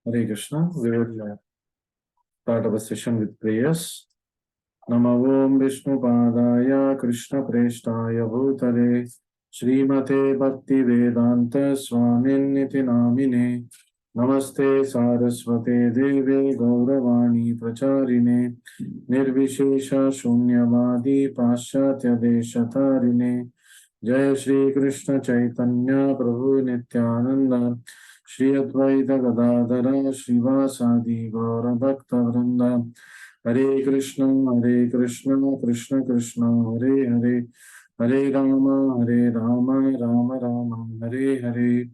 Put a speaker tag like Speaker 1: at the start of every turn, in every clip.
Speaker 1: Hare Krishna. We will start our session with prayers. Namo Om Vishnu Padaya Krishna Preshtaya Bhutale Srimate Bhakti Vedanta Swamin Niti Namine Namaste Saraswate Deve Gauravani Pracharine Nirvishesha Shunyavadi Paschatya Deshatarine Jai Shri Krishna Chaitanya Prabhu Nityananda Shri Advaita Gadadhara Srivasadi Gaura Bhakta Vrinda Hare Krishna Krishna Krishna Hare Hare Hare Rama Rama Rama Hare Hare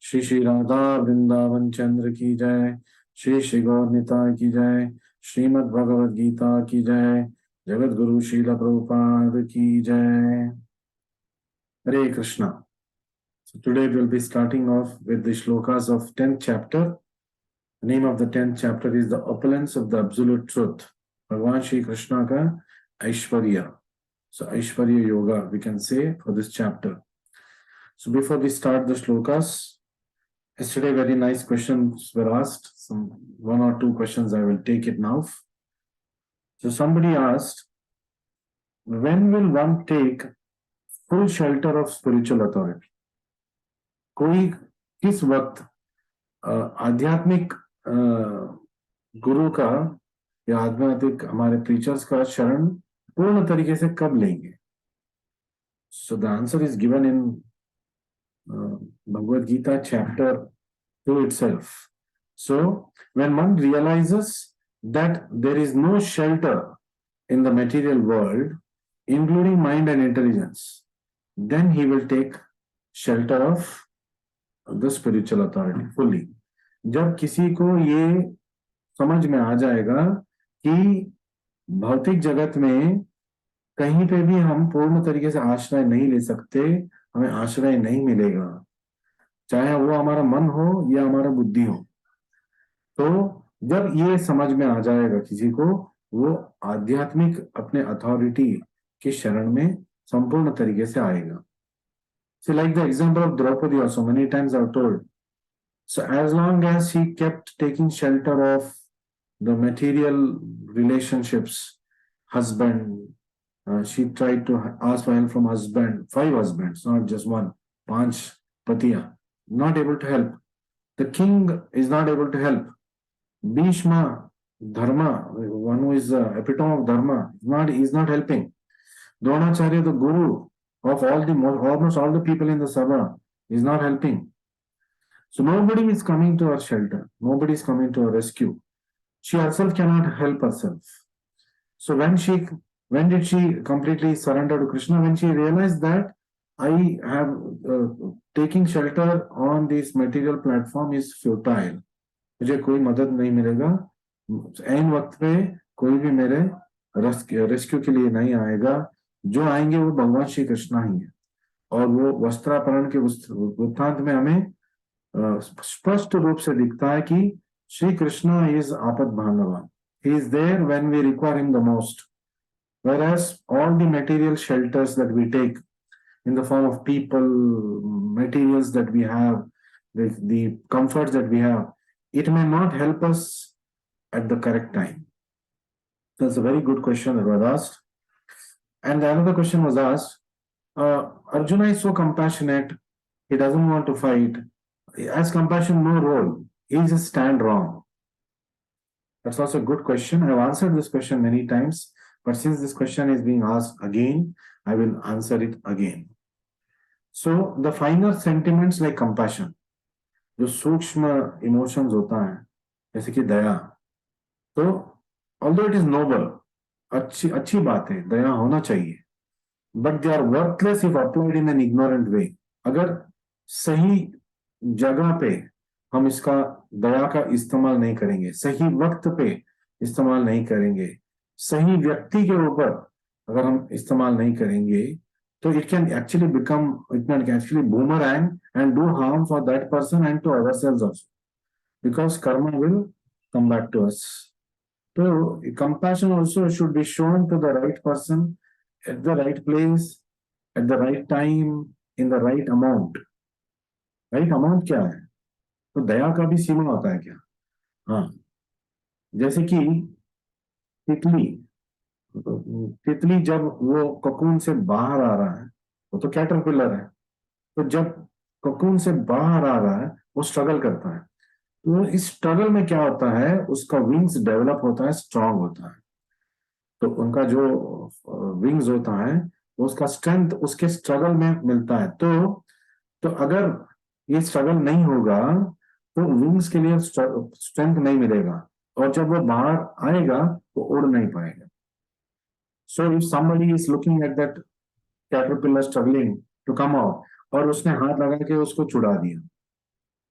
Speaker 1: Shri Shri Radha Vrindavan Chandra ki jai Shri Shri Gaur Nitai ki jai Srimad Bhagavad Gita ki jai Jagat Guru Srila Prabhupada ki jai Hare Krishna. So today we will be starting off with the shlokas of 10th chapter. The name of the 10th chapter is the opulence of the absolute truth. Bhagavan Shri Krishna ka Aishwarya. So Aishwarya Yoga we can say for this chapter. So before we start the shlokas, yesterday very nice questions were asked. Some one or two questions I will take it now. So somebody asked, when will one take full shelter of spiritual authority? कोई किस वक्त आध्यात्मिक गुरु का या आध्यात्मिक हमारे preachers का शरण पूर्ण तरीके से कब लेंगे? So the answer is given in Bhagavad Gita chapter 2 itself. So when one realizes that there is no shelter in the material world, including mind and intelligence, then he will take shelter of the spiritual authority fully. जब किसी को ये समझ में आ जाएगा कि भौतिक जगत में कहीं पे भी हम पूर्ण तरीके से आश्रय नहीं ले सकते, हमें आश्रय नहीं मिलेगा, चाहे वो हमारा मन हो या हमारा बुद्धि हो, तो जब ये समझ में आ जाएगा किसी को, वो आध्यात्मिक अपने अथॉरिटी के शरण में संपूर्ण तरीके से आएगा. So like the example of Draupadi also, many times I've told. So as long as she kept taking shelter of the material relationships, husband, she tried to ask for help from husband, 5 husbands, not just one, 5 patiya, not able to help. The king is not able to help. Bhishma, Dharma, one who is the epitome of Dharma, is not helping. Dronacharya, the guru of almost all the people in the Sabha, is not helping. So nobody is coming to her shelter. Nobody is coming to her rescue. She herself cannot help herself. So when did she completely surrender to Krishna? When she realized that I have taking shelter on this material platform is futile. मुझे कोई मदद नहीं मिलेगा. ऐन वक्त पे कोई भी मेरे रेस्क्यू के लिए नहीं आएगा. जो आएंगे वो भगवान श्री कृष्णा ही है. और वो वस्त्रापहरण के वृत्तांत में हमें स्पष्ट रूप से दिखता है कि श्री कृष्णा इज आपद बांधवा. He is there when we require him the most. Whereas all the material shelters that we take in the form of people, materials that we have, the comforts that we have, it may not help us at the correct time. That's a very good question that was asked. And another question was asked, Arjuna is so compassionate, he doesn't want to fight. Has compassion no role? He just stand wrong. That's also a good question. I've answered this question many times, but since this question is being asked again, I will answer it again. So the finer sentiments like compassion, जो सूक्ष्म emotions होता है, जैसे कि दया, तो although it is noble, अच्छी बात है, दया होना चाहिए, but they are worthless if applied in an ignorant way. अगर सही जगह पे हम इसका दया का इस्तेमाल नहीं करेंगे, सही वक्त पे इस्तेमाल नहीं करेंगे, सही व्यक्ति के ऊपर अगर हम इस्तेमाल नहीं करेंगे, तो it can actually boomerang and do harm for that person and to ourselves also, because karma will come back to us. So compassion also should be shown to the right person at the right place, at the right time, in the right amount. Right amount क्या है? तो दया का भी सीमा होता है क्या? हाँ, जैसे कि तितली, तितली जब वो ककून से बाहर आ रहा है, वो तो कैटरपिलर है, तो जब ककून से बाहर आ रहा है वो स्ट्रगल करता है। तो इस स्ट्रगल में क्या होता है, उसका विंग्स डेवलप होता है, स्ट्रांग होता है। तो उनका जो विंग्स होता है वो उसका स्ट्रेंथ उसके स्ट्रगल में मिलता है। तो अगर ये स्ट्रगल नहीं होगा तो विंग्स के लिए स्ट्रेंथ नहीं मिलेगा, और जब वो बाहर आएगा तो उड़ नहीं पाएगा। So if somebody is looking at that caterpillar struggling to come out, और उसने हाथ लगा के उसको छुड़ा दिया,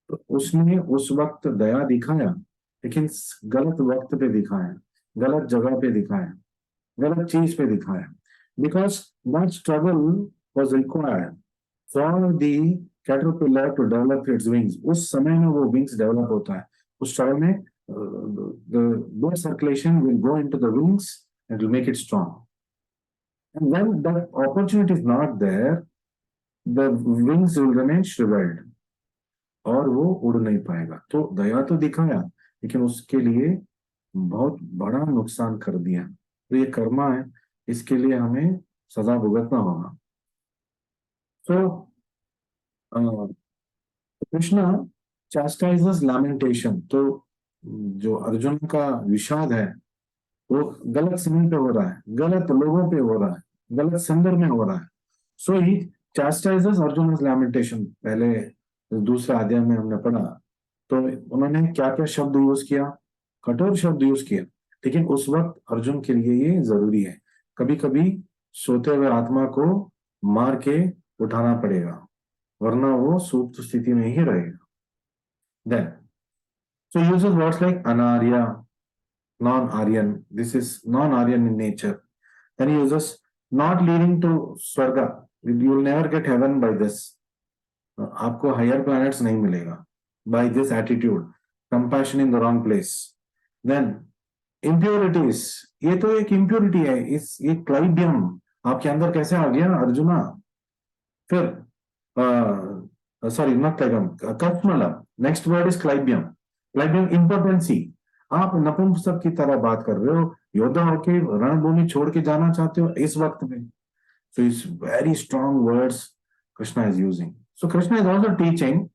Speaker 1: तो उसने उस वक्त दया दिखाया, लेकिन गलत वक्त पे दिखाया, गलत जगह पे दिखाया, गलत चीज पे दिखाया। Because that struggle was required for the caterpillar to develop its wings. उस समय में वो विंग्स डेवलप होता है। उस स्ट्रगल में blood circulation will go into the wings and will make it strong. And when that opportunity is not there, the wings will remain shriveled, और वो उड़ नहीं पाएगा। तो दया तो दिखाया, लेकिन उसके लिए बहुत बड़ा नुकसान कर दिया। तो ये कर्मा है, इसके लिए हमें सजा भुगतना होगा। तो कृष्णा चास्टाइजेस लैमेंटेशन। तो जो अर्जुन का विषाद है वो गलत समय पे हो रहा है, गलत लोगों पे हो रहा है, गलत संदर्भ में हो रहा है। सो ही चास्टाइजेस अर्जुन लैमेंटेशन। पहले दूसरे अध्याय में हमने पढ़ा, तो उन्होंने क्या क्या शब्द यूज किया, कठोर शब्द यूज किया। लेकिन उस वक्त अर्जुन के लिए ये जरूरी है। कभी कभी सोते हुए आत्मा को मार के उठाना पड़ेगा, वरना वो सुप्त स्थिति में ही रहेगा। Then so uses words like anarya, non-aryan. This is non-aryan in nature. Then he uses not leading to swarga. You will never get heaven by this. आपको हायर प्लैनेट्स नहीं मिलेगा by this attitude, compassion in the wrong place. Then impurities, ये तो एक impurity है, इस ये क्लाइबियम आपके अंदर कैसे आ गया अर्जुना। फिर सॉरी नॉट क्लाइबियम, कस्मलम। नेक्स्ट वर्ड इज क्लाइबियम। क्लाइबियम इंपोर्टेंसी, आप नपुंसक की तरह बात कर रहे हो, योद्धा होके रणभूमि छोड़ के जाना चाहते हो इस वक्त में। So it's very strong words Krishna is using. So Krishna is also teaching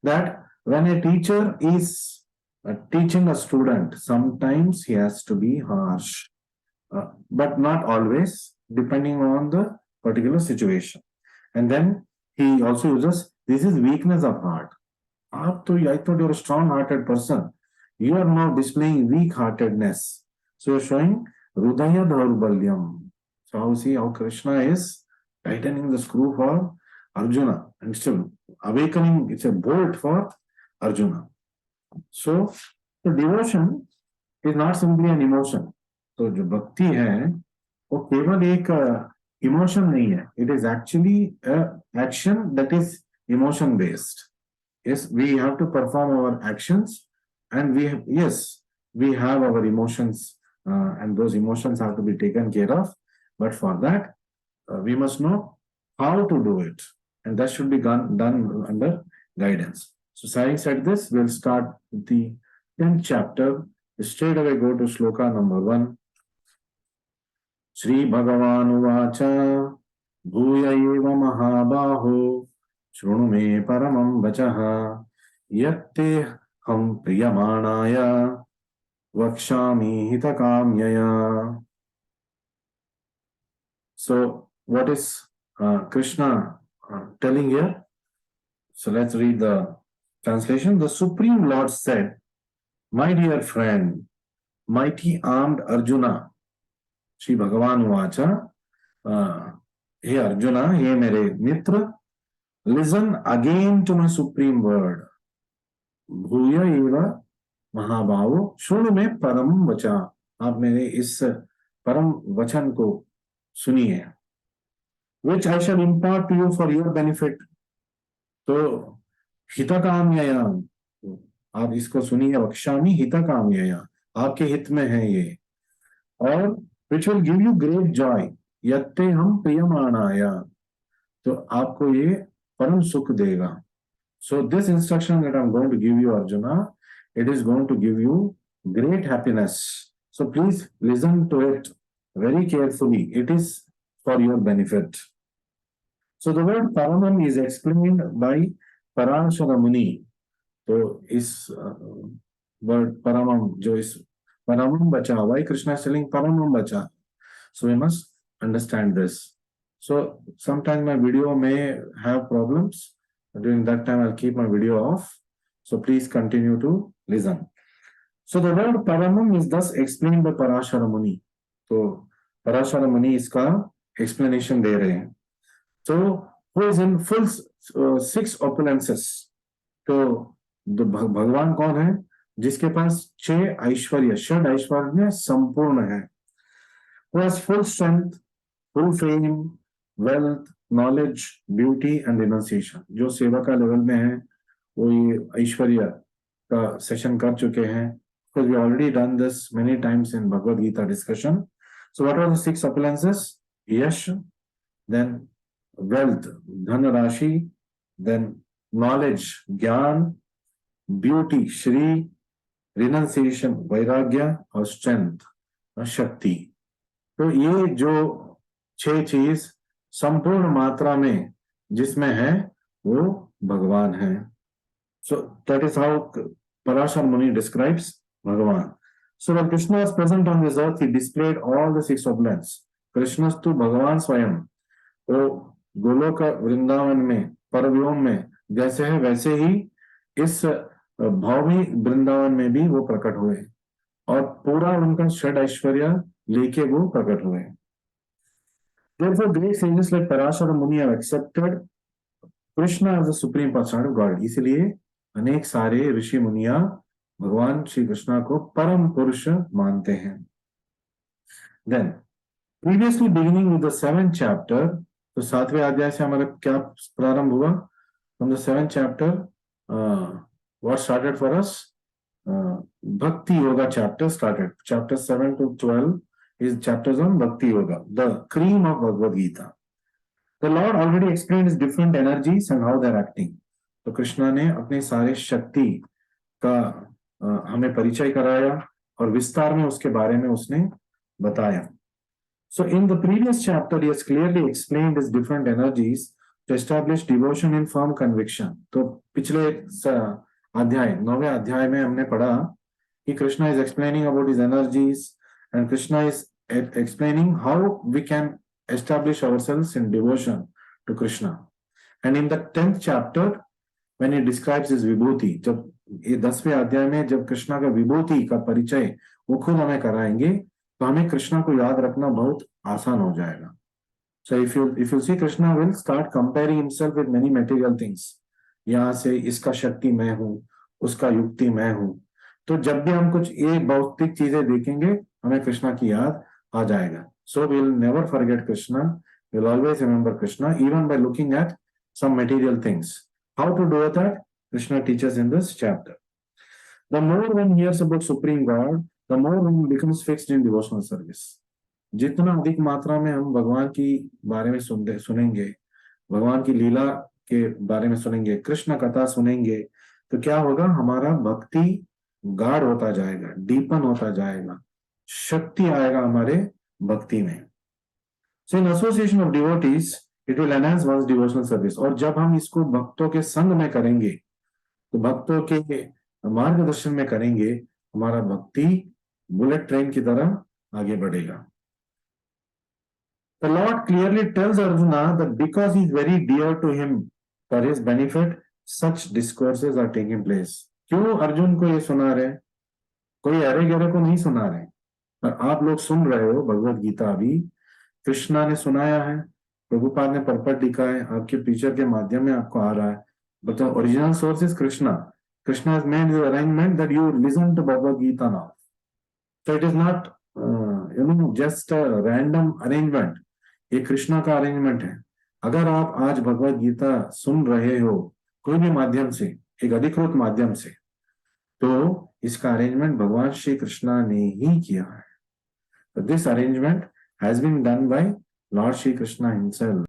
Speaker 1: that when a teacher is teaching a student, sometimes he has to be harsh, but not always, depending on the particular situation. And then he also uses, this is weakness of heart. I thought you're a strong-hearted person. You are now displaying weak-heartedness. So you're showing Rudaya Dhaurbalyam. So see how Krishna is tightening the screw for Arjuna and still awakening, it's a bolt for Arjuna. So the devotion is not simply an emotion. तो जो भक्ति है वो केवल एक emotion नहीं है, it is actually a action that is emotion based. Yes, we have to perform our actions, and we have our emotions, and those emotions have to be taken care of. But for that, we must know how to do it, and that should be done under guidance. So having said this, we'll start with the 10th chapter. Straight away go to shloka number 1. Shri Bhagavan Uvacha Bhuya eva mahabaho Shrunu me paramam vachaha Yatte ham priyamanaya Vakshami hitakamyaya. So what is Krishna telling here? So let's read the translation. The Supreme Lord said, my dear friend, mighty armed Arjuna, Shri Bhagavan Vacha, hey Arjuna, हे मेरे मित्र, listen again to my supreme word. भूय एव महाभावो शृणु मे परम वचा। आप मेरे इस परम वचन को सुनिए, which I shall impart to you for your benefit. तो हितकाम्यया, आप इसको सुनिए, वक्ष्यामि हितकाम्यया, आपके हित में है ये, और which will give you great joy, यत्ते हम प्रियमाणाया, तो आपको ये परम सुख देगा। So this instruction that I'm going to give you, Arjuna, It is going to give you great happiness. So please listen to it very carefully. It is for your benefit. So the word Paramam is explained by Parashara Muni. तो इस word Paramam जो इस Paramam बचा, why Krishna is telling Paramam बचा? So we must understand this. So sometimes my video may have problems. During that time, I'll keep my video off. So please continue to listen. So the word Paramam is thus explained by Parashara Muni. तो Parashara Muni इसका explanation दे रहे हैं. So who is in full 6 opulences? तो भगवान कौन है? जिसके पास 6 ऐश्वर्य, षड ऐश्वर्य संपूर्ण है. Who has full strength, full fame, wealth, knowledge, beauty and renunciation. जो सेवा का लेवल में है वो ये ऐश्वर्य का सेशन कर चुके हैं. Because we already done this many times in Bhagavad Gita discussion. So what are the 6 opulences? Yash, then wealth, dhan rashi, then knowledge, gyan, beauty, shri, renunciation, vairagya और strength, शक्ति. तो ये जो 6 चीज संपूर्ण मात्रा में जिसमें है वो भगवान है. So that is how Parashar Muni describes Bhagavan. So when Krishna was present on this earth, he displayed all the 6 opulences. Krishna तो भगवान स्वयं तो गोलोक वृंदावन में परव्योम में जैसे है वैसे ही इस भौमी वृंदावन में भी वो प्रकट हुए और पूरा उनका षड ऐश्वर्य लेके वो प्रकट हुए. Therefore, great sages like Parashara Muni have accepted Krishna as the supreme personality of God. इसलिए अनेक सारे ऋषि मुनिया भगवान श्री कृष्णा को परम पुरुष मानते हैं. Then, previously beginning with the 7th chapter, तो 7वें अध्याय से हमारा क्या प्रारंभ हुआ? From the 7th chapter, what started for us? Bhakti Yoga chapter started. Chapter 7 to 12 is chapters on Bhakti Yoga, the cream of Bhagavad Gita. The Lord already explained his different energies and how they're acting. तो कृष्णा ने अपने सारे शक्ति का हमें परिचय कराया और विस्तार में उसके बारे में उसने बताया. So in the previous chapter, he has clearly explained his different energies to establish devotion in firm conviction. तो पिछले अध्याय 9वें अध्याय में हमने पढ़ा कि Krishna is explaining about his energies and Krishna is explaining how we can establish ourselves in devotion to Krishna. And in the 10th chapter, when he describes his vibhuti, जब ये 10वें अध्याय में जब कृष्णा का विभूति का परिचय वो खुद हमें कराएंगे तो हमें कृष्णा को याद रखना बहुत आसान हो जाएगा. So if you see, Krishna will start comparing himself with many material things. यहाँ से इसका शक्ति मैं हूँ, उसका युक्ति मैं हूँ. तो जब भी हम कुछ ये भौतिक चीजें देखेंगे हमें कृष्णा की याद आ जाएगा. So we'll never forget Krishna. We'll always remember Krishna even by looking at some material things. How to do that? Krishna teaches in this chapter. The more one hears about Supreme God, the more one becomes fixed in devotional service. जितना अधिक मात्रा में हम भगवान की बारे में सुनेंगे, भगवान की लीला के बारे में सुनेंगे, कृष्ण कथा सुनेंगे, तो क्या होगा? हमारा भक्ति गाढ़ होता जाएगा, डीपन होता जाएगा, शक्ति आएगा हमारे भक्ति में. So in association of devotees, it will enhance one's devotional service. और जब हम इसको भक्तों के संग में करेंगे, तो भक्तों के मार्गदर्शन में करेंगे, हमारा भक्ति बुलेट ट्रेन की तरह आगे बढ़ेगा. The Lord clearly tells Arjuna that because he is very dear to him, for his benefit, such discourses are taking place. क्यों अर्जुन को ये सुना रहे? कोई अरे गरे को नहीं सुना रहे. और आप लोग सुन रहे हो भगवत गीता अभी कृष्णा ने सुनाया है, प्रभुपाद ने परपट लिखा है, आपके टीचर के माध्यम में आपको आ रहा है. But the original source is Krishna. Krishna has made the arrangement that you listen to Bhagavad Gita now. So it is not just a random arrangement. ये कृष्णा का अरेंजमेंट है. अगर आप आज भगवत गीता सुन रहे हो कोई भी माध्यम से, एक अधिकृत माध्यम से, तो इसका अरेंजमेंट भगवान श्री कृष्णा ने ही किया है. So this arrangement has been done by Lord Shri Krishna himself.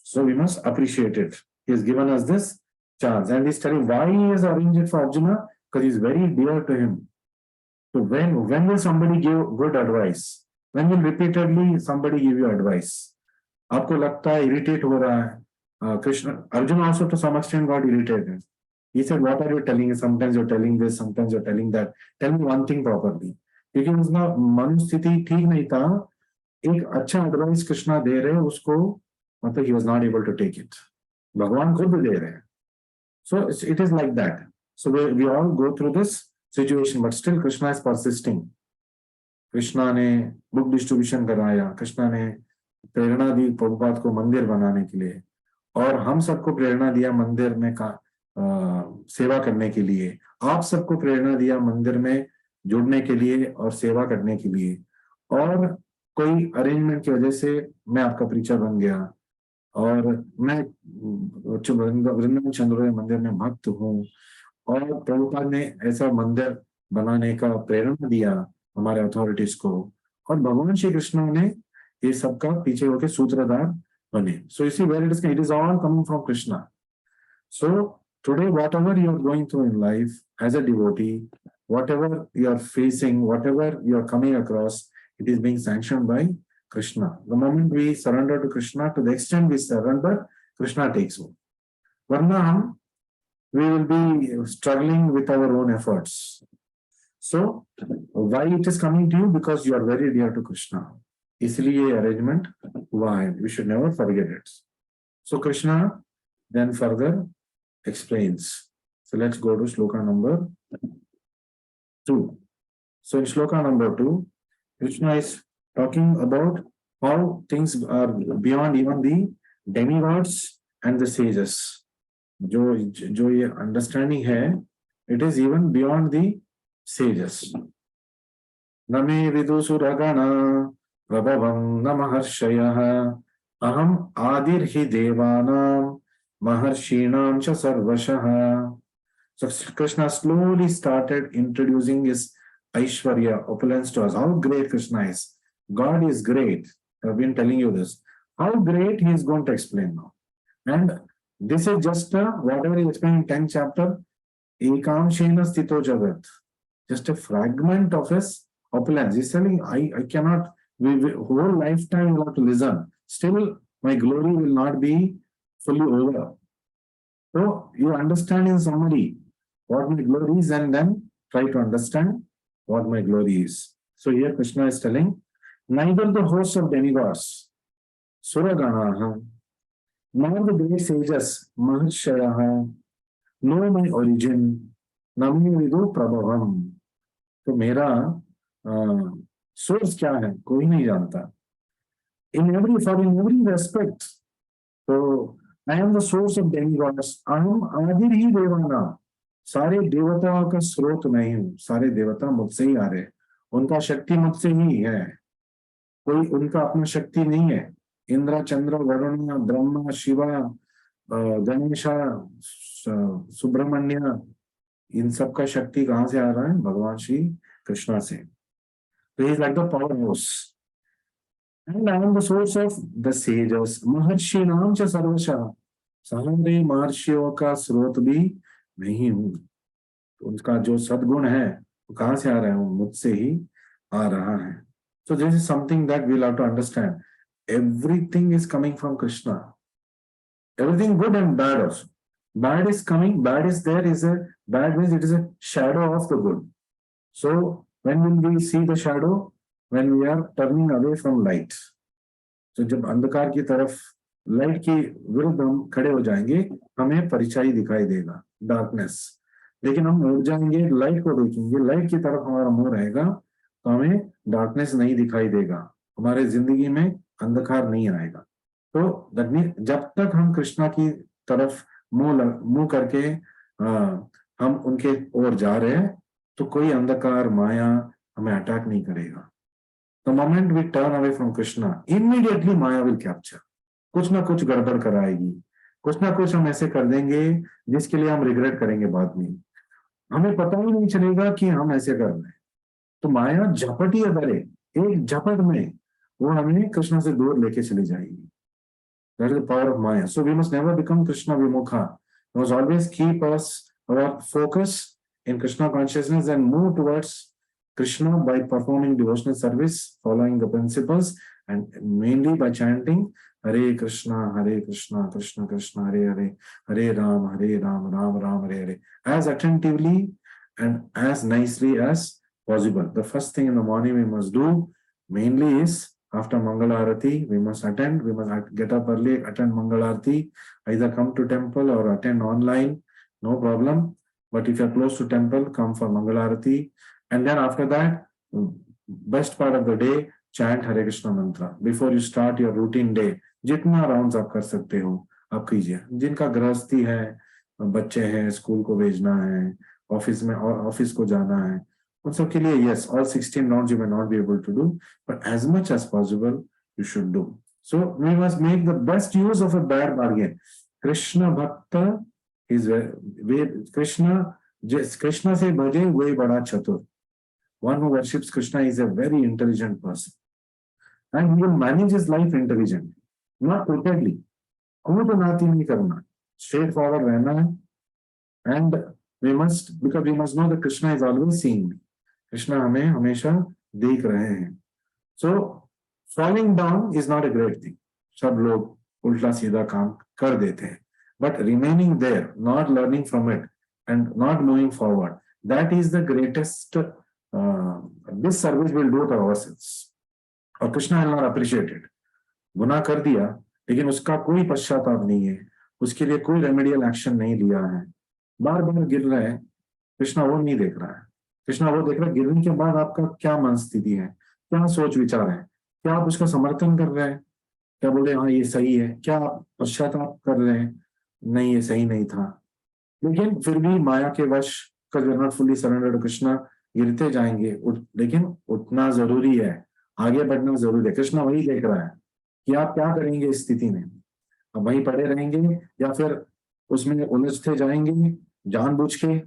Speaker 1: So we must appreciate it. He has given us this chance and he's telling why he has arranged it for Arjuna, because he's very dear to him. So when will somebody give good advice? When will repeatedly somebody give you advice? आपको लगता है irritate हो रहा है, Krishna, Arjuna also to some extent got irritated. He said, "What are you telling? Sometimes you're telling this, sometimes you're telling that. Tell me one thing properly." क्योंकि उसका मनोस्थिति ठीक नहीं था. एक अच्छा एडवाइस कृष्णा दे रहे उसको, मतलब he was not able to take it. भगवान खुद दे रहे हैं. So it is like that. So we all go through this situation, but still Krishna is persisting. Krishna ने बुक डिस्ट्रीब्यूशन कराया, कृष्णा ने प्रेरणा दी प्रभुपाद को मंदिर बनाने के लिए, और हम सबको प्रेरणा दिया मंदिर में सेवा करने के लिए. आप सबको प्रेरणा दिया मंदिर में जुड़ने के लिए और सेवा करने के लिए. और कोई अरेंजमेंट की वजह से मैं आपका प्रीचर बन गया और मैं वृंदावन चंद्रोदय मंदिर में भक्त हूँ, और प्रभुपाद ने ऐसा मंदिर बनाने का प्रेरणा दिया हमारे अथॉरिटीज को, और भगवान श्री कृष्ण ने ये सबका पीछे होकर सूत्रधार बने. सो इसी where it is all coming from Krishna. So today whatever you are going through in life as a devotee, whatever you are facing, whatever you are coming across, it is being sanctioned by Krishna. The moment we surrender to Krishna, to the extent we surrender, Krishna takes over. Varna we will be struggling with our own efforts. So why it is coming to you? Because you are very dear to Krishna. इसलिए ये arrangement हुआ है. We should never forget it. So Krishna then further explains. So let's go to shloka number 2. So in shloka number 2, Krishna is talking about how things are beyond even the demigods and the sages. जो ये understanding है, it is even beyond the sages. नमे विदुसुरगणा प्रभवं न महर्षयः अहम आदिर्हि देवानां महर्षीणां च सर्वशः. So Krishna slowly started introducing his Aishwarya, opulence to us. How great Krishna is. God is great. I've been telling you this. How great he is going to explain now. And this is just whatever he explained in 10th chapter, Ekam Shena Sthito Jagat. Just a fragment of his opulence. He's telling, I cannot, whole lifetime will have to listen. Still, my glory will not be fully over. So you understand in summary what my glory is, and then try to understand what my glory is. So here Krishna is telling, neither the hosts of demigods, Suraganaha, nor the great sages, Maharshayaha, know my origin, Nami Vidu Prabhavam. तो मेरा source क्या है कोई नहीं जानता. In every respect. So I am the source of demigods. Aham Adir hi Devana. सारे देवताओं का स्रोत नहीं हूं. सारे देवता मुझसे ही आ रहे, उनका शक्ति मुझसे ही है. कोई उनका अपना शक्ति नहीं है. इंद्र, चंद्र, वरुण, ब्रह्मा, शिवा, गणेशा, सुब्रमण्य, इन सब का शक्ति कहां से आ रहा है? भगवान श्री कृष्णा से. So he is like the powerhouse. And I am the source of the sages. महर्षि नाम च सर्वशः. सारे महर्षियों का स्रोत भी नहीं हूं. तो उनका जो सद्गुण है वो कहां से आ रहा है? वो मुझसे ही आ रहा है. So this is something that we'll have to understand. Everything is coming from Krishna. Everything good and bad also. Bad is coming, bad is there, is a bad means it is a shadow of the good. So when will we see the shadow? When we are turning away from light. So जब अंधकार की तरफ light की विरुद्ध हम खड़े हो जाएंगे, हमें परिचय दिखाई देगा, डार्कनेस. लेकिन हम उड़ जाएंगे, लाइट को देखेंगे, लाइट की तरफ हमारा मुंह रहेगा, तो हमें डार्कनेस नहीं दिखाई देगा, हमारे जिंदगी में अंधकार नहीं आएगा. तो दैट मीन जब तक हम कृष्णा की तरफ मुंह करके हम उनके ओर जा रहे हैं, तो कोई अंधकार माया हमें अटैक नहीं करेगा. The moment we turn away from Krishna, immediately Maya will capture. कुछ ना कुछ गड़बड़ कराएगी, कुछ ना कुछ हम ऐसे कर देंगे जिसके लिए हम रिग्रेट करेंगे बाद में. हमें पता ही नहीं चलेगा कि हम ऐसे कर रहे हैं. तो माया झपट ही करे, एक झपट में वो हमें कृष्ण से दूर लेके चली जाएगी. That is the power of Maya. So we must never become Krishna Vimukha. We must always keep our focus in Krishna consciousness and move towards Krishna by performing devotional service, following the principles, and mainly by chanting Hare Krishna, Krishna Krishna, Hare Hare, Hare Ram, Ram Ram, Hare Hare, as attentively and as nicely as possible. The first thing in the morning we must do mainly is after Mangala Arati, we must get up early, attend Mangala Arati, either come to temple or attend online, no problem. But if you're close to temple, come for Mangala Arati. And then after that, best part of the day, chant Hare Krishna mantra. Before you start your routine day, जितना rounds आप कर सकते हो आप कीजिए. जिनका गृहस्थी है, बच्चे हैं, स्कूल को भेजना है, ऑफिस को जाना है, उन सब के लिए yes, all 16 rounds you may not be able to do, but as much as possible you should do. So we must make the best use of a bad bargain. Krishna Bhakta is Krishna se bhaje way bada chatur. One who worships Krishna is a very intelligent person, and he will manage his life intelligently, not crookedly. Naati nahi karna, straightforward रहना है, and because we must know that Krishna is always seeing me. Krishna हमें हमेशा देख रहे हैं. So falling down is not a great thing. सब लोग उल्टा सीधा काम कर देते हैं, but remaining there, not learning from it and not moving forward, that is the greatest disservice we'll do to ourselves. और Krishna will not appreciate it. गुनाह कर दिया लेकिन उसका कोई पश्चाताप नहीं है, उसके लिए कोई रेमेडियल एक्शन नहीं लिया है, बार बार गिर रहे हैं, कृष्णा वो नहीं देख रहा है. कृष्णा वो देख रहा है गिरने के बाद आपका क्या मन स्थिति है, क्या सोच विचार है, क्या आप उसका समर्थन कर रहे हैं, क्या बोले हाँ ये सही है, क्या पश्चाताप कर रहे हैं नहीं ये सही नहीं था. लेकिन फिर भी माया के वश का not fully surrender to Krishna, गिरते जाएंगे, लेकिन उठना जरूरी है, आगे बढ़ना जरूरी है. कृष्णा वही देख रहा है कि आप क्या करेंगे इस स्थिति में, अब वहीं पड़े रहेंगे या फिर उसमें उलझते जाएंगे जानबूझ के,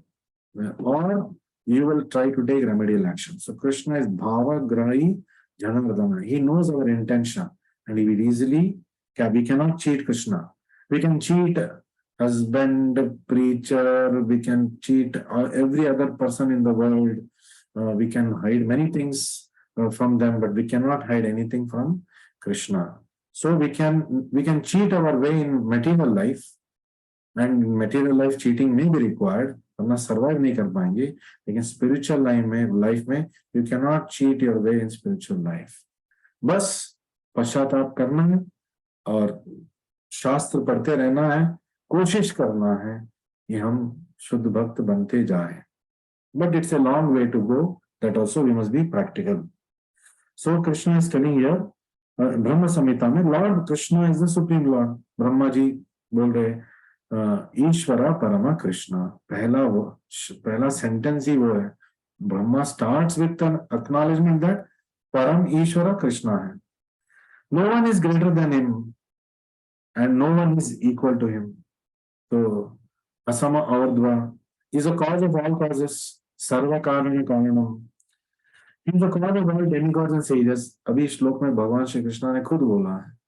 Speaker 1: और you will try to take remedial action. So Krishna is Bhavagrahi Janardana. He knows our intention and he will easily, we cannot cheat Krishna. We can cheat husband, preacher, we can cheat every other person in the world. We can hide many things from them, but we cannot hide anything from Krishna. So we can cheat our way in material life, and in material life cheating may be required, वरना survive नहीं कर पाएंगे, लेकिन spiritual life में you can not cheat your way in spiritual life. बस पश्चाताप करना है और शास्त्र पढ़ते रहना है, कोशिश करना है कि हम शुद्ध भक्त बनते जाएं. But it's a long way to go, that also we must be practical. So Krishna is telling here, Brahma Samhita में lord Krishna is the supreme lord. Brahma ji बोल रहे ईश्वरा परमा कृष्णा, पहला सेंटेंस ही वो है. Brahma starts with an acknowledgement that परम ईश्वरा कृष्णा है. No one is greater than him and no one is equal to him. तो असम और्ध्वा is a cause of all causes, सर्व कारण कारणम. He is the cause of all demigods and sages. अभी श्लोक में भगवान श्री कृष्ण ने खुद बोला है,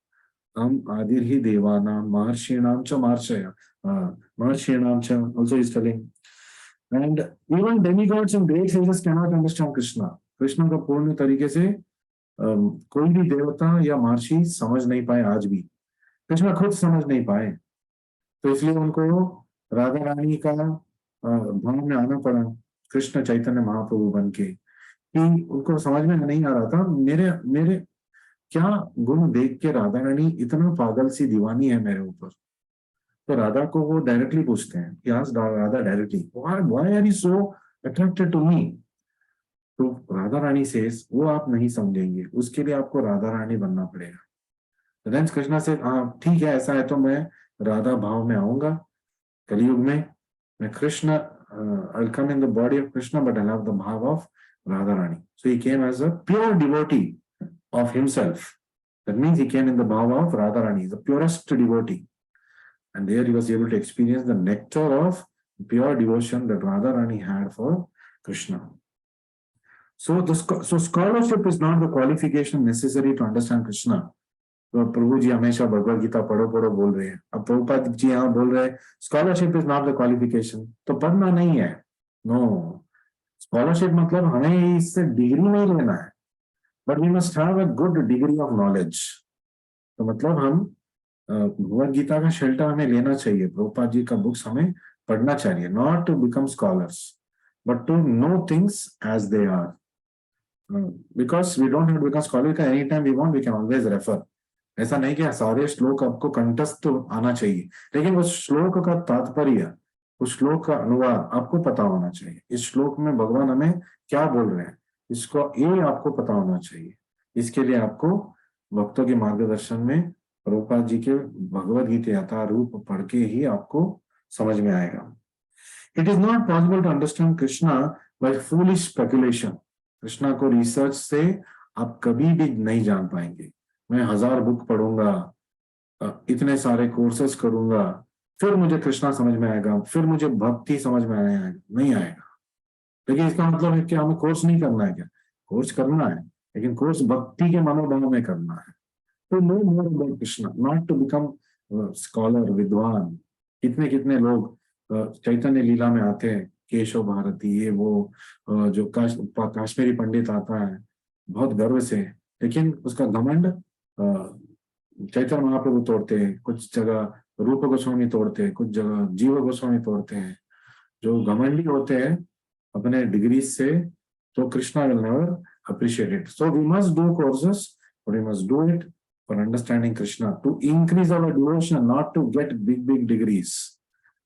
Speaker 1: हम आदिर ही देवानाम महर्षिणाम च महर्षय, महर्षिणाम च also is telling. And even demigods and great sages cannot understand Krishna. Krishna का पूर्ण तरीके से कोई भी देवता या महर्षि समझ नहीं पाए, आज भी कृष्ण खुद समझ नहीं पाए. तो इसलिए उनको राधा रानी का भाव में आना पड़ा, कृष्ण चैतन्य महाप्रभु बन के, कि उनको समझ में नहीं आ रहा था मेरे क्या गुण देख के राधा रानी इतना पागल सी दीवानी है मेरे ऊपर. तो राधा को वो डायरेक्टली पूछते हैं, Radha directly, why are you so attracted to me. तो राधा रानी से वो आप नहीं समझेंगे, उसके लिए आपको राधा रानी बनना पड़ेगा. देन कृष्णा से हाँ ठीक है, ऐसा है तो मैं राधा भाव में आऊंगा कलयुग में, मैं Krishna I'll come in the body of Krishna, but I'll have the bhav of Radharani. So he came as a pure devotee of himself. That means he came in the bhav of Radharani, the purest devotee. And there he was able to experience the nectar of pure devotion that Radharani had for Krishna. So scholarship is not the qualification necessary to understand Krishna. तो प्रभु जी हमेशा भगवद गीता पढ़ो पढ़ो बोल रहे हैं, अब प्रभुपाद जी यहाँ बोल रहे हैं scholarship is not the qualification. तो पढ़ना नहीं है, नो, स्कॉलरशिप मतलब हमें इससे डिग्री नहीं लेना है, but we must have a good degree of knowledge. तो मतलब हम भगवद गीता का शेल्टर हमें लेना चाहिए, प्रभुपाद जी का बुक्स हमें पढ़ना चाहिए, not to become scholars but to know things as they are, because we don't have to become scholar का any time we want we can always refer. ऐसा नहीं कि सारे श्लोक आपको कंठस्थ तो आना चाहिए, लेकिन उस श्लोक का तात्पर्य, उस श्लोक का अनुवाद आपको पता होना चाहिए। इस श्लोक में भगवान हमें क्या बोल रहे हैं, इसको ये आपको पता होना चाहिए। इसके लिए आपको भक्तों के मार्गदर्शन में प्रभुपाद जी के भगवद गीता यथारूप पढ़ के ही आपको समझ में आएगा। It is not possible to understand Krishna by foolish speculation. Krishna को रिसर्च से आप कभी भी नहीं जान पाएंगे। मैं 1000 बुक पढ़ूंगा, इतने सारे कोर्सेस करूंगा, फिर मुझे कृष्णा समझ में आएगा, फिर मुझे भक्ति समझ में आएगा, नहीं आएगा। लेकिन इसका मतलब है कि हमें कोर्स नहीं करना है क्या? कोर्स करना है, लेकिन कोर्स भक्ति के मनोभाव में करना है। तो know more about Krishna, not to become scholar, विद्वान। कितने कितने लोग चैतन्य लीला में आते हैं, केशव भारती, ये वो, जो काश्मीरी पंडित आता है बहुत गर्व से, लेकिन उसका घमंड चैतन्य महाप्रभु तोड़ते हैं, कुछ जगह रूप गोस्वामी तोड़ते हैं, कुछ जगह जीव गोस्वामी तोड़ते हैं। जो घमंडी होते हैं अपने डिग्री से, तो Krishna will never appreciate it. So we must do courses, but we must do it for understanding Krishna, to increase our devotion, not to get big degrees.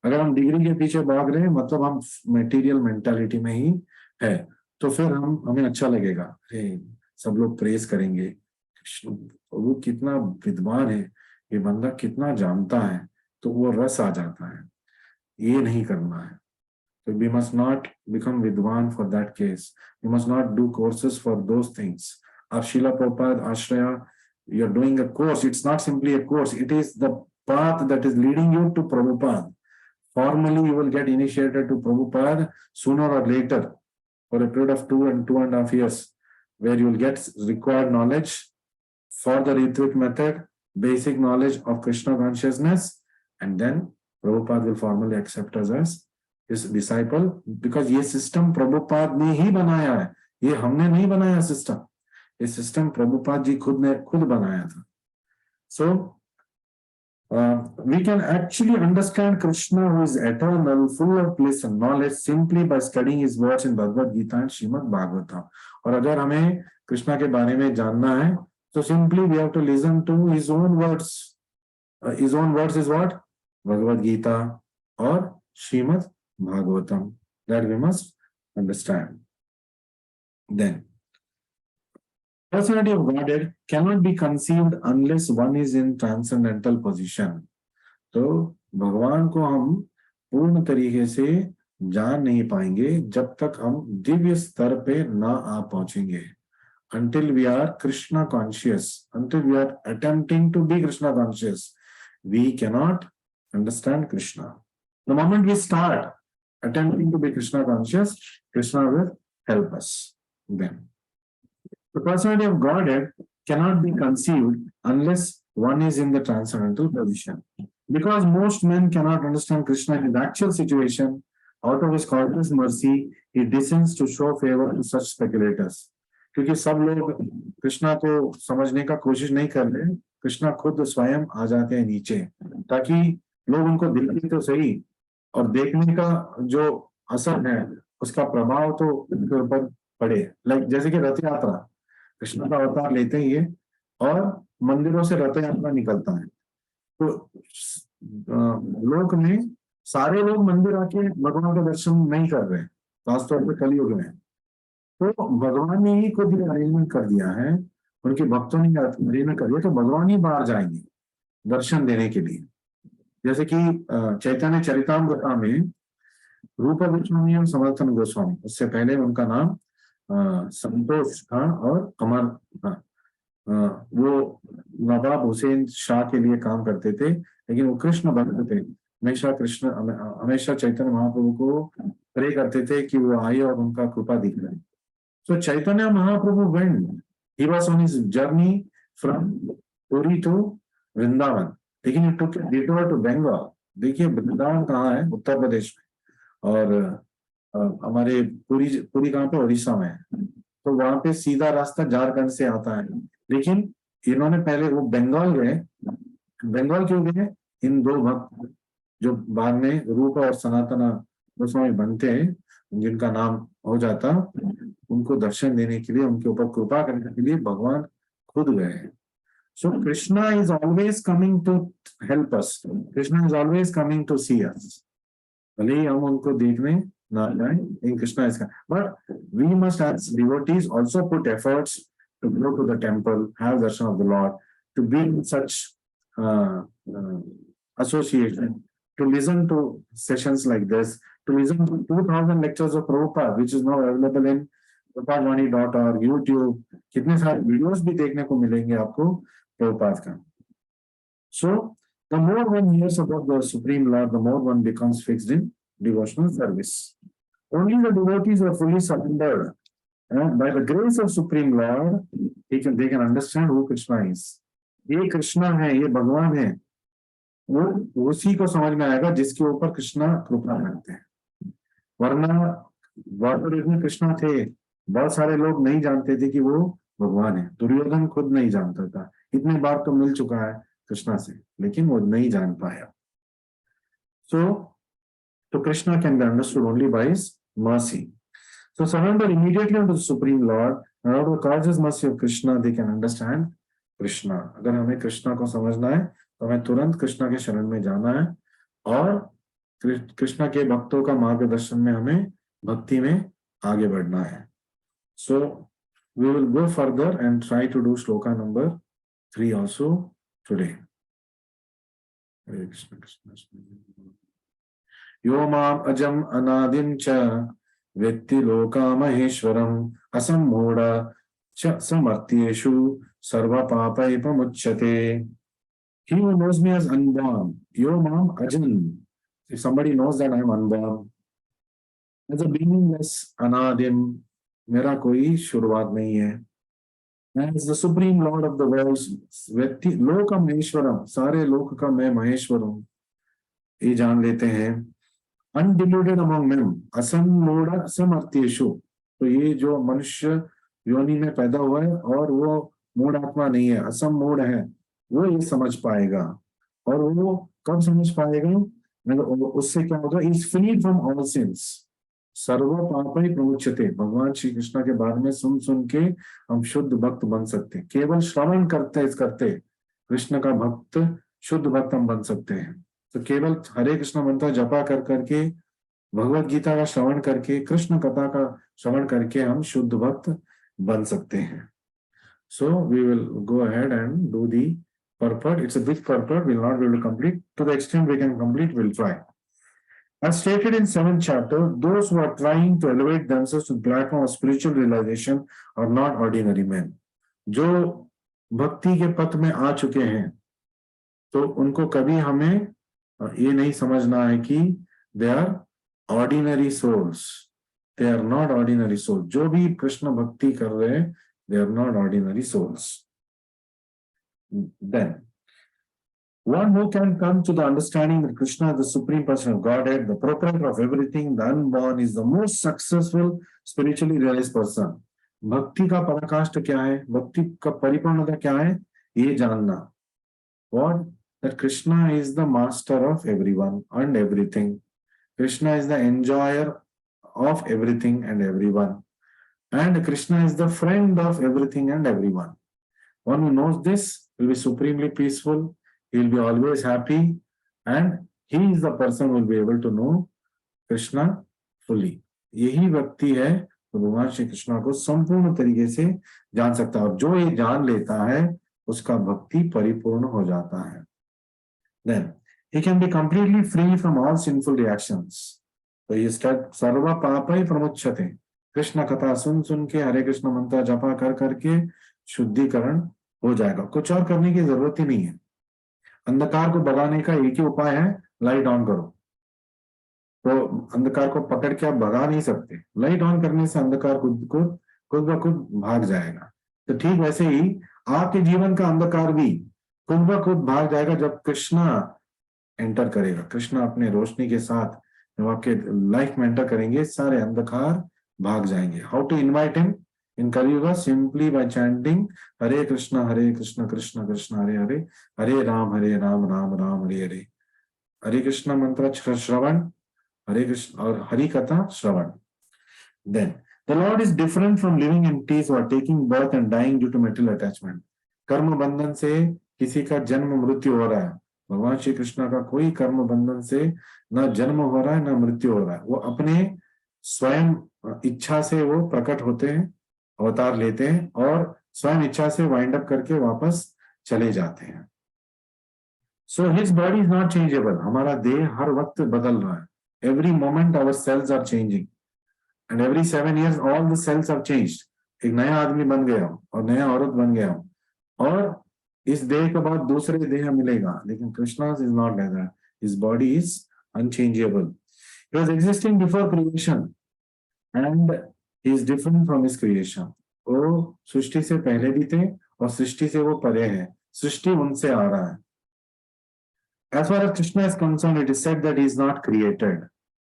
Speaker 1: अगर हम डिग्री के पीछे भाग रहे हैं मतलब हम मेटीरियल मेंटालिटी में ही है, तो फिर हमें अच्छा लगेगा, अरे सब लोग प्रेज करेंगे, वो कितना विद्वान है, ये बंदा कितना जानता है, तो वो रस आ जाता है। ये नहीं करना है। So we must not become Vidwan for that case. We must not do courses for those things. Of Srila Prabhupada, Ashraya, you're doing a course. It's not simply a course. It is the path that is leading you to Prabhupada. Formally, you will get initiated to Prabhupada sooner or later for a period of 2.5 years, where you will get required knowledge for the Ritvik method, basic knowledge of Krishna consciousness, and then Prabhupada will formally accept us as his disciple, because ये system Prabhupada ने ही बनाया है, ये हमने नहीं बनाया system, ये system Prabhupada ji खुद बनाया था। So we can actually understand Krishna, who is eternal, full of bliss and knowledge, simply by studying his words in Bhagavad Gita and Srimad Bhagavatam. और अगर हमें कृष्णा के बारे में जानना है, तो simply we have to listen to his own words. His own words is what? Bhagavad Gita or Srimad Bhagavatam, that we must understand. Then, personality of Godhead cannot be conceived unless one is in transcendental position. तो भगवान को हम पूर्ण तरीके से जान नहीं पाएंगे जब तक हम दिव्य स्तर पे ना आ पहुंचेंगे। Until we are Krishna conscious, until we are attempting to be Krishna conscious, we cannot understand Krishna. The moment we start attempting to be Krishna conscious, Krishna will help us. Then, the personality of Godhead cannot be conceived unless one is in the transcendental position. Because most men cannot understand Krishna in his actual situation, out of his causeless mercy, he descends to show favor to such speculators. क्योंकि सब लोग कृष्णा को समझने का कोशिश नहीं कर रहे, कृष्णा खुद स्वयं आ जाते हैं नीचे, ताकि लोग उनको दिखें तो सही, और देखने का जो असर है उसका प्रभाव तो उनके ऊपर पड़े। लाइक जैसे कि रथ यात्रा, कृष्ण का अवतार लेते ही है और मंदिरों से रथ यात्रा निकलता है, तो लोक में सारे लोग मंदिर आके भगवान का दर्शन नहीं कर रहे, खासतौर पर कलयुग में। तो भगवान ने ही खुद अरेंजमेंट कर दिया है, उनके भक्तों ने अरेंजमेंट कर दिया, तो भगवान ही बाहर जाएंगे दर्शन देने के लिए। जैसे कि चैतन्य चरितामृता में रूप गोस्वामी और समर्थन गोस्वामी, उससे पहले उनका नाम संतोष था और अमर था, वो नवाब हुसैन शाह के लिए काम करते थे, लेकिन वो कृष्ण भक्त थे, हमेशा चैतन्य महाप्रभु को प्रे करते थे कि वो आए और उनका कृपा दिखाए। So Chaitanya Mahaprabhu, when he was on his journey from Puri to Vrindavan, लेकिन he took a detour to Bengal। देखिए वृंदावन कहाँ है, उत्तर प्रदेश में, और हमारे पुरी पुरी कहाँ पे, उड़ीसा में है। तो वहां पे सीधा रास्ता झारखंड से आता है, लेकिन इन्होंने पहले वो बंगाल गए। बंगाल क्यों गए? इन दो भक्त जो बाद में रूप और सनातन गोस्वामी बनते हैं, जिनका नाम हो जाता, उनको दर्शन देने के लिए, उनके ऊपर कृपा करने के लिए भगवान खुद गए हैं। So Krishna is always coming to help us, Krishna is always coming to see us. भले ही हम उनको देखने ना जाए, लेकिन कृष्णा इसका, but we must as devotees also put efforts to go to the temple, have darshan of the Lord, to be in such association, to listen to sessions like this, to listen to 2000 lectures of Prabhupada, which is now available in prabhupadvani.org, YouTube. कितने सारे videos भी देखने को मिलेंगे आपको प्रभुपाद का। So the more one hears about the Supreme Lord, the more one becomes fixed in devotional service. Only the devotees are fully surrendered. By the grace of Supreme Lord, they can understand who Krishna is. ये कृष्णा है, ये भगवान है, वो उसी को समझ में आएगा जिसके ऊपर कृष्णा कृपा करते हैं। वरना द्वापर युग में कृष्णा थे, बहुत सारे लोग नहीं जानते थे कि वो भगवान है। दुर्योधन खुद नहीं जानता था, इतनी बार तो मिल चुका है कृष्णा से, लेकिन वो नहीं जान पाया। So Krishna can be understood only by his mercy. So surrender immediately unto the Supreme Lord, and out of the causeless mercy of Krishna, they can understand Krishna. अगर हमें कृष्णा को समझना है तो हमें तुरंत कृष्णा के शरण में जाना है, और कृष्णा के भक्तों का मार्गदर्शन में हमें भक्ति में आगे बढ़ना है। So we will go further and try to do shloka number 3 also today. Hare Krishna, Krishna Krishna. यो माम अजम अनादिम च वेत्ति लोका महेश्वरम असम्मूढ़ च समर्थ्येषु सर्व पापैपमुच्यते। He who knows me as unborn, yo mam ajam. If somebody knows that I am unborn, as a beginningless anadim, मेरा कोई शुरुआत नहीं है, as the supreme lord of the world, व्यक्ति लोका महेश्वरम, सारे लोक का मैं महेश्वर हूँ, ये जान लेते हैं। अनडिल्यूटेड अमंग मेन, असमूढ़ समर्थ्येषु, तो ये जो मनुष्य योनि में पैदा हुआ है और वो मूढ़ आत्मा नहीं है, असमूढ़ है, वो ये समझ पाएगा। और वो कब समझ पाएगा? उससे क्या होगा? Is free from all sins, सर्व पापै प्रमुच्यते। भगवान श्री कृष्ण के बारे में सुन सुन के हम शुद्ध भक्त बन सकते हैं। केवल श्रवण करते कृष्ण का भक्त, शुद्ध भक्त हम बन सकते हैं। तो केवल हरे कृष्ण मंत्र जपा कर करके, भगवत गीता का श्रवण करके, कृष्ण कथा का श्रवण करके हम शुद्ध भक्त बन सकते हैं। So we will go ahead and do the purport. It's a big purport. We'll not be able to complete. To the extent we can complete, we'll try. As stated in 7th chapter, those who are trying to elevate themselves to the platform of spiritual realization are not ordinary men. जो भक्ति के पथ में आ चुके हैं, तो उनको कभी हमें ये नहीं समझना है कि they are ordinary souls. They are not ordinary souls. जो भी कृष्ण भक्ति कर रहे हैं, they are not ordinary souls. Then, one who can come to the understanding that Krishna is the supreme person of Godhead, the proprietor of everything, the unborn, is the most successful spiritually realized person. भक्ति का पराकाष्ठ क्या है? भक्ति का परिपूर्णता क्या है? ये जानना। What? That Krishna is the master of everyone and everything. Krishna is the enjoyer of everything and everyone. And Krishna is the friend of everything and everyone. One who knows this will be supremely peaceful, he will be always happy, and he is the person who will be able to know Krishna fully. यही व्यक्ति है तो भगवान श्री कृष्ण को संपूर्ण तरीके से जान सकता है, और जो ये जान लेता है उसका भक्ति परिपूर्ण हो जाता है। Then he can be completely free from all sinful reactions. तो ये सर्व पापै प्रमुच्यते। कृष्ण कथा सुन सुन के, हरे कृष्ण मंत्र जपा कर करके शुद्धिकरण हो जाएगा। कुछ और करने की जरूरत ही नहीं है। अंधकार को भगाने का एक ही उपाय है, लाइट ऑन करो। तो अंधकार को पकड़ के आप भगा नहीं सकते, लाइट ऑन करने से अंधकार खुद ब खुद भाग जाएगा। तो ठीक वैसे ही आपके जीवन का अंधकार भी खुद ब खुद भाग जाएगा जब कृष्णा एंटर करेगा, कृष्णा अपने रोशनी के साथ जब आपके लाइफ में एंटर करेंगे सारे अंधकार भाग जाएंगे. How to invite him in Kaliyuga? Simply by chanting Hare Krishna Krishna Krishna Hare Hare, Hare Rama Rama Rama Hare Hare. Hare Krishna मंत्र श्रवण, हरे कृष्ण और हरि कथा श्रवण. Then the Lord is different from living entities who are taking birth and dying due to material attachment. कर्म बंधन से किसी का जन्म मृत्यु हो रहा है. भगवान श्री कृष्ण का कोई कर्म बंधन से न जन्म हो रहा है न मृत्यु हो रहा है. वो अपने स्वयं इच्छा से वो प्रकट होते हैं, अवतार लेते हैं और स्वयं इच्छा से वाइंड अप करके वापस चले जाते हैं. So his body is not changeable. हमारा देह हर वक्त बदल रहा है. Every moment our cells are changing. And every 7 years all the cells have changed. एक नया आदमी बन गया हूं और नया औरत बन गया हूं और इस देह के बाद दूसरे देह मिलेगा. लेकिन Krishna is not like that. His body is unchangeable. He was existing before creation and he is different from his creation. वो सृष्टि से पहले भी थे और सृष्टि से वो परे है. सृष्टि उनसे आ रहा है. As far as Krishna is concerned, it is said that he is not created.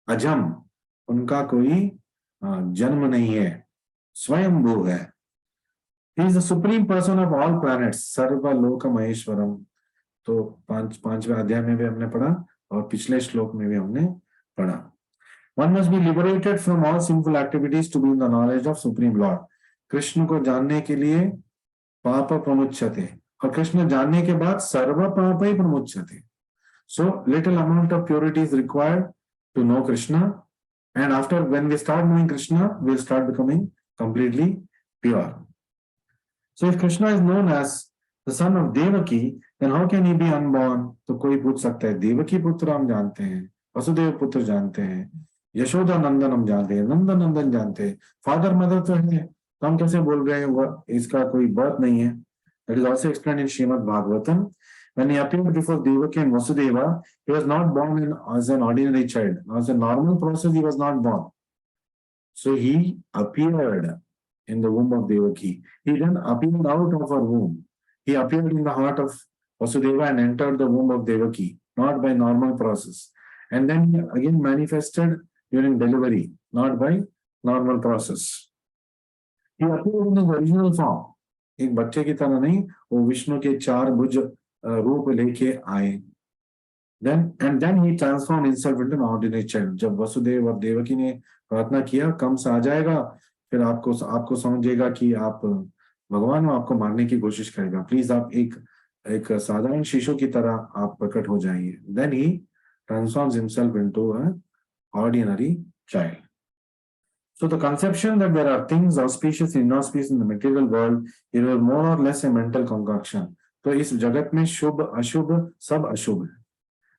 Speaker 1: अजम, उनका कोई जन्म नहीं है, स्वयंभू है. He is the supreme person of all planets, सर्वलोक Maheshwaram. तो पांचवें अध्याय में भी हमने पढ़ा और पिछले श्लोक में भी हमने पढ़ा. One must be liberated from all sinful activities to be in the knowledge of Supreme Lord. Krishna को जानने के लिए पाप प्रमुच्यते और कृष्ण जानने के बाद सर्व पाप ही प्रमुच्यते. So little amount of purity is required to know Krishna. And after, when we start knowing Krishna, we'll start becoming completely pure. So if Krishna is known as the son of Devaki, then how can he be unborn? तो कोई पूछ सकता है, देवकी पुत्र हम जानते हैं, वसुदेव पुत्र जानते हैं, यशोदा नंदन हम जानते हैं, नंदन नंदन जानते हैं, फादर मदर तो है, तो हम कैसे बोल रहे हैं इसका कोई बर्थ नहीं है? That is also explained in Srimad Bhagavatam. When he appeared before Devaki and Vasudeva, he was not born as an ordinary child. As a normal process, he was not born. So he appeared in the womb of Devaki. He then appeared out of her womb. He appeared in the heart of Vasudeva and entered the womb of Devaki, not by normal process. And then he again manifested during delivery, not by normal process. He appeared in his original form. एक बच्चे की तरह नहीं, वो विष्णु के 4 भुज रूप लेके आए. then he transformed himself into an ordinary child. जब वसुदेव और देवकी ने प्रार्थना किया, कंस आ जाएगा, फिर आपको समझेगा कि आप भगवान हो, आपको मारने की कोशिश करेगा, प्लीज आप एक साधारण शिशु की तरह आप प्रकट हो जाइए. Then he transforms himself into an ordinary child. So the conception that there are things auspicious and inauspicious in the material world is more or less a mental concoction. तो इस जगत में शुभ अशुभ सब अशुभ है.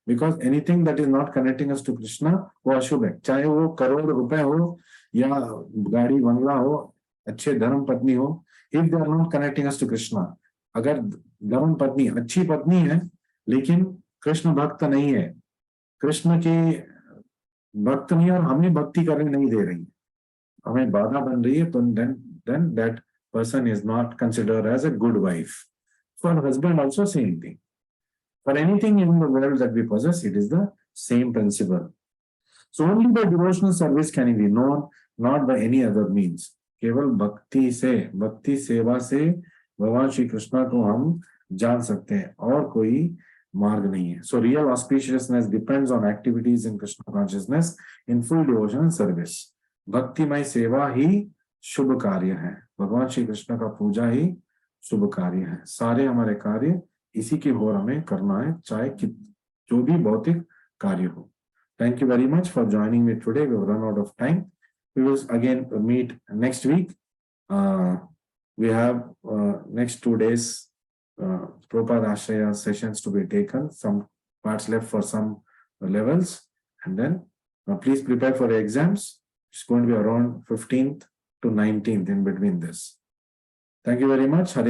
Speaker 1: Because anything that is not connecting us to Krishna वो अशुभ है. चाहे वो करोड़ रुपए हो या गाड़ी बंगला हो, अच्छे धर्म पत्नी हो, if they are not connecting us to Krishna, अगर धर्म पत्नी अच्छी पत्नी है लेकिन कृष्ण भक्त नहीं है, कृष्ण के भक्त नहीं और हमें भक्ति करने नहीं दे रही, हमें बाधा बन रही है, तो then that person is not considered as a good wife. For husband also same thing. For anything in the world that we possess, it is the same principle. So only by devotional service can he be known, not by any other means. केवल भक्ति से, भक्ति सेवा से भगवान श्री कृष्ण को हम जान सकते हैं और कोई मार्ग नहीं है. So real auspiciousness depends on activities in Krishna consciousness in full devotion and service. भक्तिमय सेवा ही शुभ कार्य है. भगवान श्री कृष्ण का पूजा ही शुभ कार्य है. सारे हमारे कार्य इसी की ओर हमें करना है, चाहे जो भी भौतिक कार्य हो. Thank you very much for joining me today. We have run out of time. We will again meet next week. We have next 2 days Prabhupada Ashraya sessions to be taken. Some parts left for some levels, and then please prepare for the exams. It's going to be around 15th to 19th in between this. Thank you very much. Hare